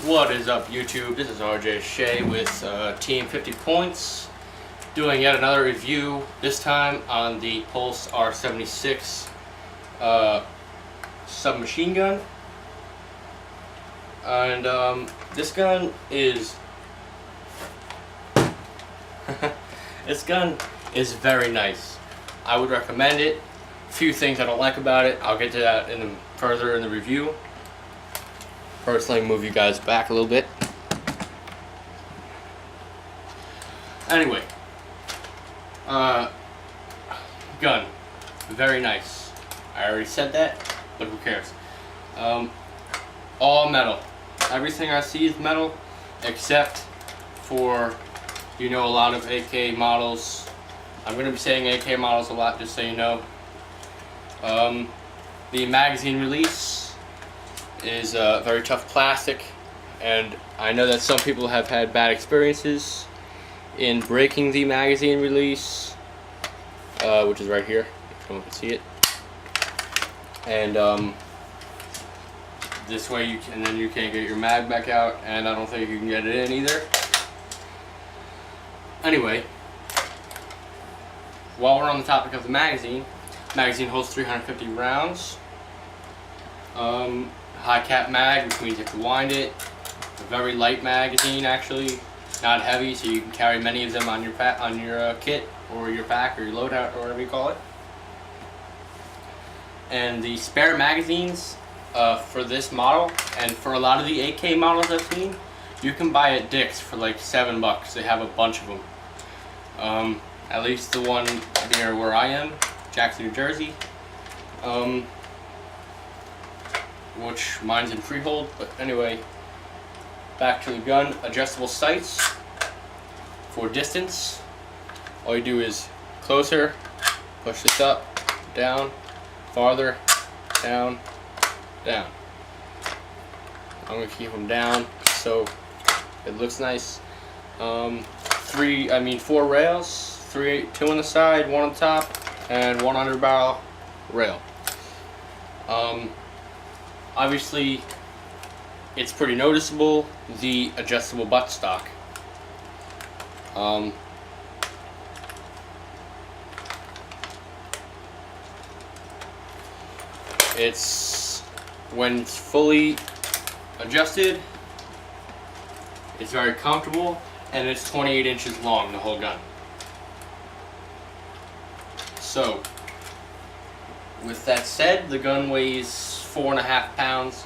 What is up, YouTube? This is RJ Shea with Team50Points, doing yet another review, this time on the Pulse R76 submachine gun. And this gun is this gun is very nice. I would recommend it. A few things I don't like about it, I'll get to that further in the review. First, let me move you guys back a little bit. Anyway, gun, very nice. I already said that, but who cares? All metal. Everything I see is metal, except for, a lot of AK models. I'm going to be saying AK models a lot, just so you know. The magazine release is very tough plastic, and I know that some people have had bad experiences in breaking the magazine release, which is right here, if someone can see it. And this way you can't get your mag back out, and I don't think you can get it in either. Anyway, while we're on the topic of the magazine holds 350 rounds. High cap mag, which means you have to wind it. A very light magazine, actually, not heavy, so you can carry many of them on your kit or your pack or your loadout or whatever you call it. And the spare magazines for this model and for a lot of the AK models I've seen, you can buy at Dick's for like $7. They have a bunch of them. At least the one near where I am, Jackson, New Jersey. Which mine's in freehold, but anyway, back to the gun. Adjustable sights for distance. All you do is closer, push this up, down, farther, down, down. I'm gonna keep them down so it looks nice. 4 rails, 2 on the side, 1 on top, and 1 under barrel rail. Obviously, it's pretty noticeable, the adjustable buttstock. When it's fully adjusted, it's very comfortable, and it's 28 inches long, the whole gun. So, with that said, the gun weighs 4.5 pounds,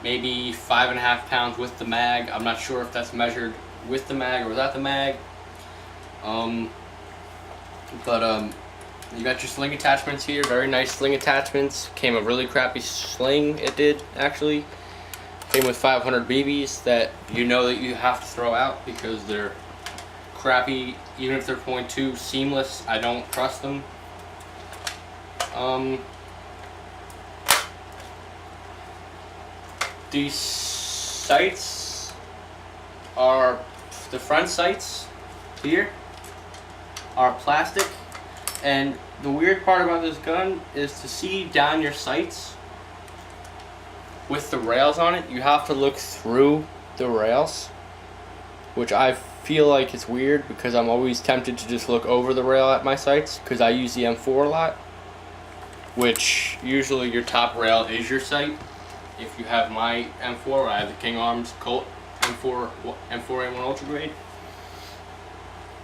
maybe 5.5 pounds with the mag. I'm not sure if that's measured with the mag or without the mag. You got your sling attachments here, very nice sling attachments. Came a really crappy sling, it did actually. Came with 500 BBs that you have to throw out because they're crappy, even if they're .2 seamless. I don't trust them. These sights are, the front sights here are plastic, and the weird part about this gun is to see down your sights with the rails on it, you have to look through the rails, which I feel like is weird because I'm always tempted to just look over the rail at my sights because I use the M4 a lot, which usually your top rail is your sight. If you have my M4, I have the King Arms Colt M4A1 Ultra Grade.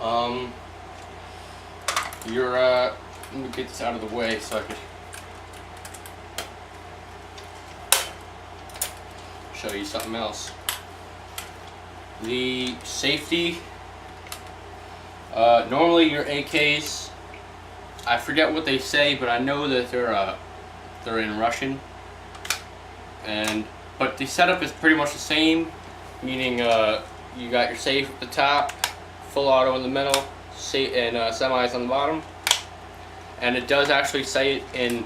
Let me get this out of the way so I could show you something else. The safety. Normally your AKs, I forget what they say, but I know that they're in Russian. But the setup is pretty much the same, meaning you got your safe at the top, full auto in the middle, and semis on the bottom. And it does actually say it in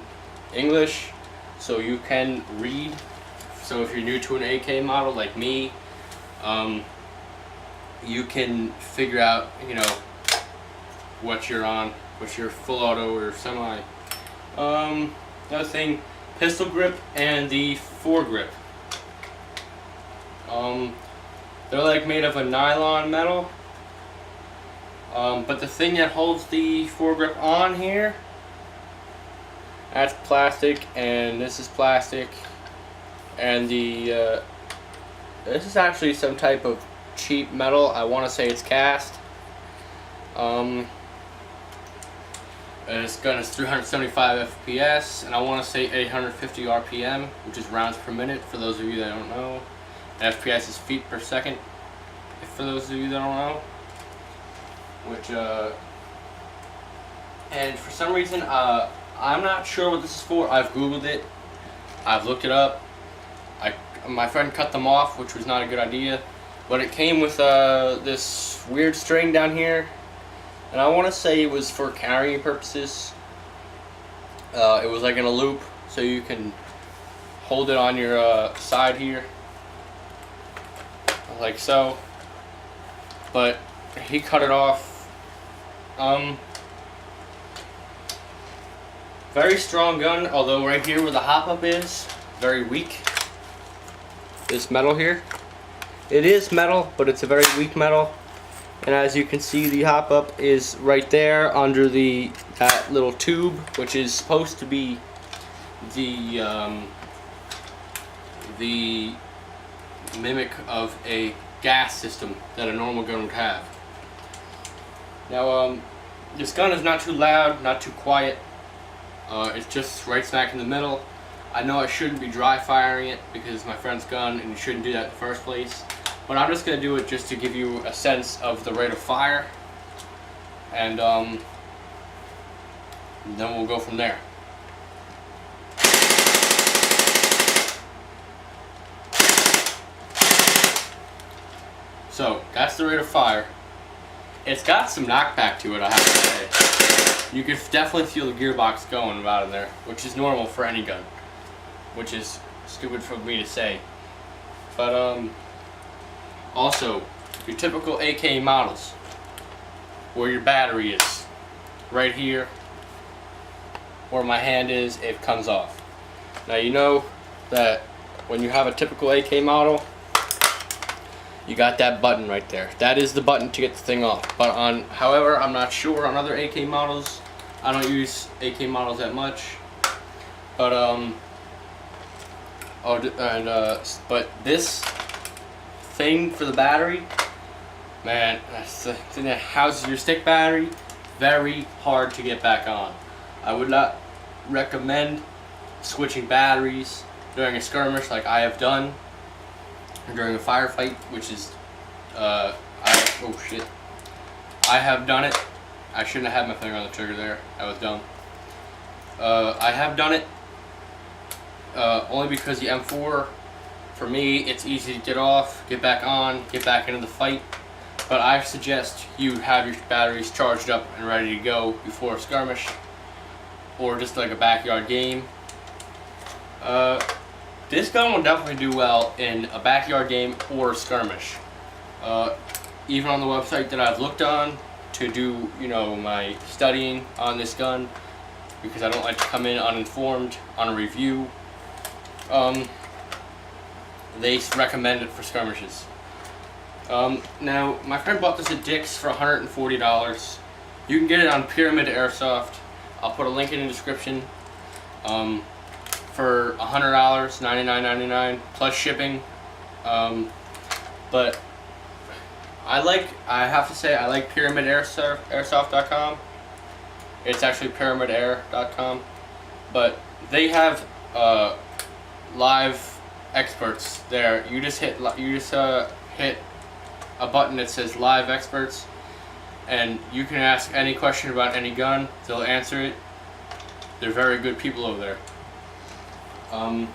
English, so you can read. So if you're new to an AK model like me, you can figure out, what you're on, what's your full auto or semi. Another thing, pistol grip and the foregrip. They're like made of a nylon metal. But the thing that holds the foregrip on here, that's plastic, and this is plastic, and the this is actually some type of cheap metal. I want to say it's cast. This gun is 375 FPS, and I want to say 850 RPM, which is rounds per minute for those of you that don't know. And FPS is feet per second, for those of you that don't know. Which, and for some reason, I'm not sure what this is for. I've Googled it, I've looked it up. My friend cut them off, which was not a good idea. But it came with this weird string down here. And I want to say it was for carrying purposes. It was like in a loop, so you can hold it on your side here, like so. But he cut it off. Very strong gun, although right here where the hop-up is, very weak. This metal here, it is metal, but it's a very weak metal. And as you can see, the hop-up is right there under that little tube, which is supposed to be the mimic of a gas system that a normal gun would have. Now, this gun is not too loud, not too quiet. It's just right smack in the middle. I know I shouldn't be dry firing it because it's my friend's gun, and you shouldn't do that in the first place. But I'm just going to do it just to give you a sense of the rate of fire, and then we'll go from there. So, that's the rate of fire. It's got some knockback to it, I have to say. You can definitely feel the gearbox going about in there, which is normal for any gun, which is stupid for me to say. But, also, your typical AK models, where your battery is, right here, where my hand is, it comes off. Now you know that when you have a typical AK model, you got that button right there. That is the button to get the thing off. But however, I'm not sure on other AK models. I don't use AK models that much. But but this thing for the battery, man, that's the thing that houses your stick battery. Very hard to get back on. I would not recommend switching batteries during a skirmish like I have done, or during a firefight, which is oh shit, I have done it. I shouldn't have had my finger on the trigger there. I was dumb. I have done it only because the M4, for me, it's easy to get off, get back on, get back into the fight. But I suggest you have your batteries charged up and ready to go before a skirmish, or just like a backyard game. This gun will definitely do well in a backyard game or a skirmish. Even on the website that I've looked on to do, my studying on this gun, because I don't like to come in uninformed on a review. They recommend it for skirmishes. Now, my friend bought this at Dick's for $140. You can get it on Pyramid Airsoft. I'll put a link in the description. For $100, $99.99 plus shipping. But I have to say, I like Pyramid Airsoft.com. It's actually PyramidAir.com. But they have live experts there. You just hit a button that says live experts, and you can ask any question about any gun. They'll answer it. They're very good people over there. And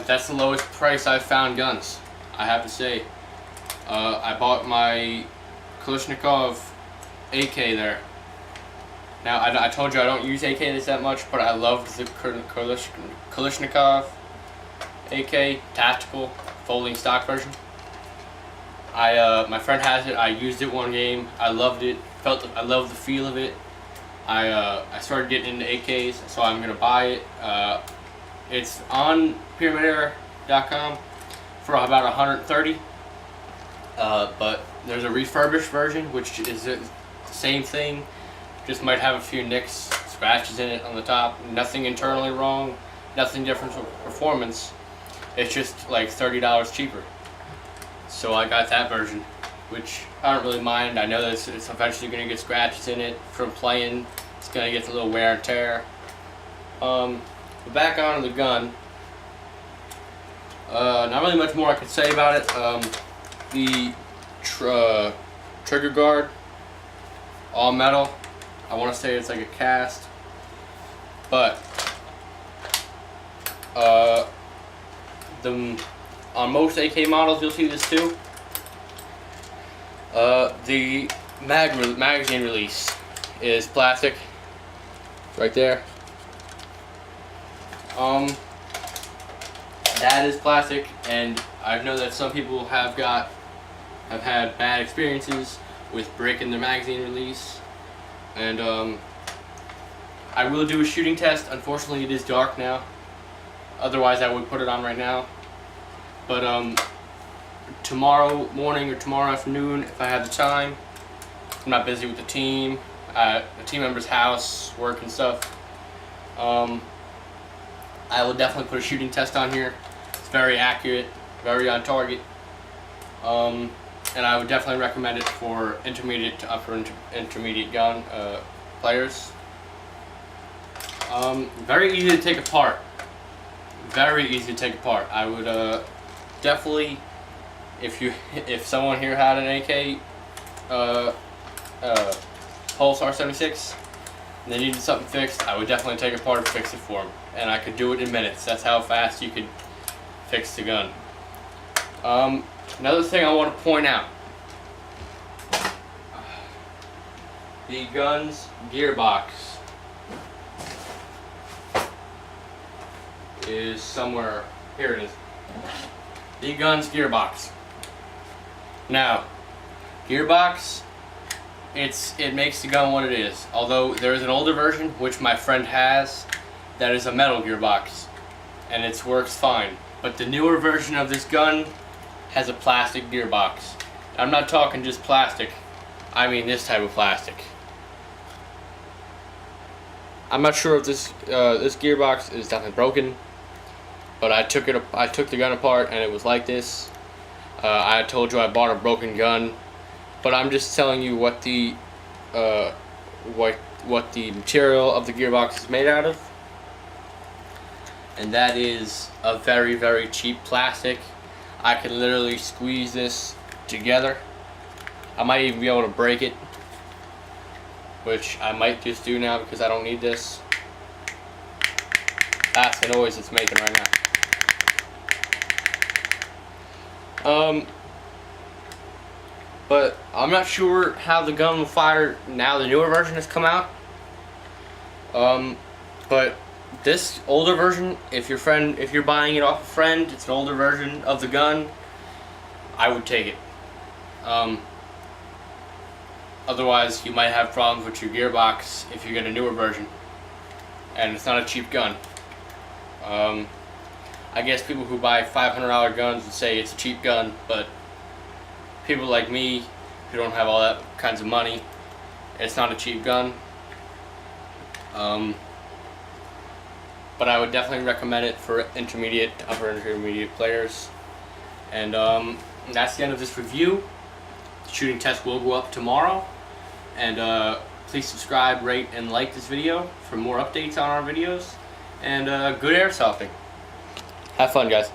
that's the lowest price I've found guns, I have to say. I bought my Kalashnikov AK there. Now, I told you I don't use AKs that much, but I love the Kalashnikov AK tactical folding stock version. My friend has it. I used it one game. I loved it. I loved the feel of it. I started getting into AKs, so I'm gonna buy it. It's on PyramidAir.com for about 130. But there's a refurbished version, which is the same thing, just might have a few nicks, scratches in it on the top. Nothing internally wrong, nothing different from performance. It's just like $30 cheaper. So I got that version, which I don't really mind. I know that it's eventually going to get scratches in it from playing. It's going to get a little wear and tear. But back on the gun. Not really much more I could say about it. The trigger guard, all metal. I want to say it's like a cast, but on most AK models you'll see this too. The magazine release is plastic, right there. That is plastic, and I know that some people have had bad experiences with breaking their magazine release, and I will do a shooting test. Unfortunately, it is dark now. Otherwise, I would put it on right now. But tomorrow morning or tomorrow afternoon, if I have the time, I'm not busy with the team, at a team member's house, work and stuff, I will definitely put a shooting test on here. It's very accurate, very on target, and I would definitely recommend it for intermediate to upper intermediate gun players. Very easy to take apart. Very easy to take apart. I would definitely, if someone here had an AK Pulse R76 and they needed something fixed, I would definitely take it apart and fix it for them. And I could do it in minutes. That's how fast you could fix the gun. Another thing I want to point out. The gun's gearbox is somewhere. Here it is. The gun's gearbox. Now, gearbox, it makes the gun what it is. Although there is an older version, which my friend has, that is a metal gearbox, and it works fine. But the newer version of this gun has a plastic gearbox. I'm not talking just plastic, I mean this type of plastic. I'm not sure if this gearbox is definitely broken, but I took the gun apart and it was like this. I told you I bought a broken gun, but I'm just telling you what the material of the gearbox is made out of. And that is a very, very cheap plastic. I can literally squeeze this together. I might even be able to break it, which I might just do now because I don't need this. That's the noise it's making right now. But I'm not sure how the gun will fire now the newer version has come out. But this older version, if you're buying it off a friend, it's an older version of the gun, I would take it. Otherwise, you might have problems with your gearbox if you get a newer version, and it's not a cheap gun. I guess people who buy $500 guns would say it's a cheap gun, but people like me who don't have all that kinds of money, it's not a cheap gun. But I would definitely recommend it for intermediate to upper intermediate players. And that's the end of this review. The shooting test will go up tomorrow. And please subscribe, rate, and like this video for more updates on our videos. And good airsofting. Have fun, guys.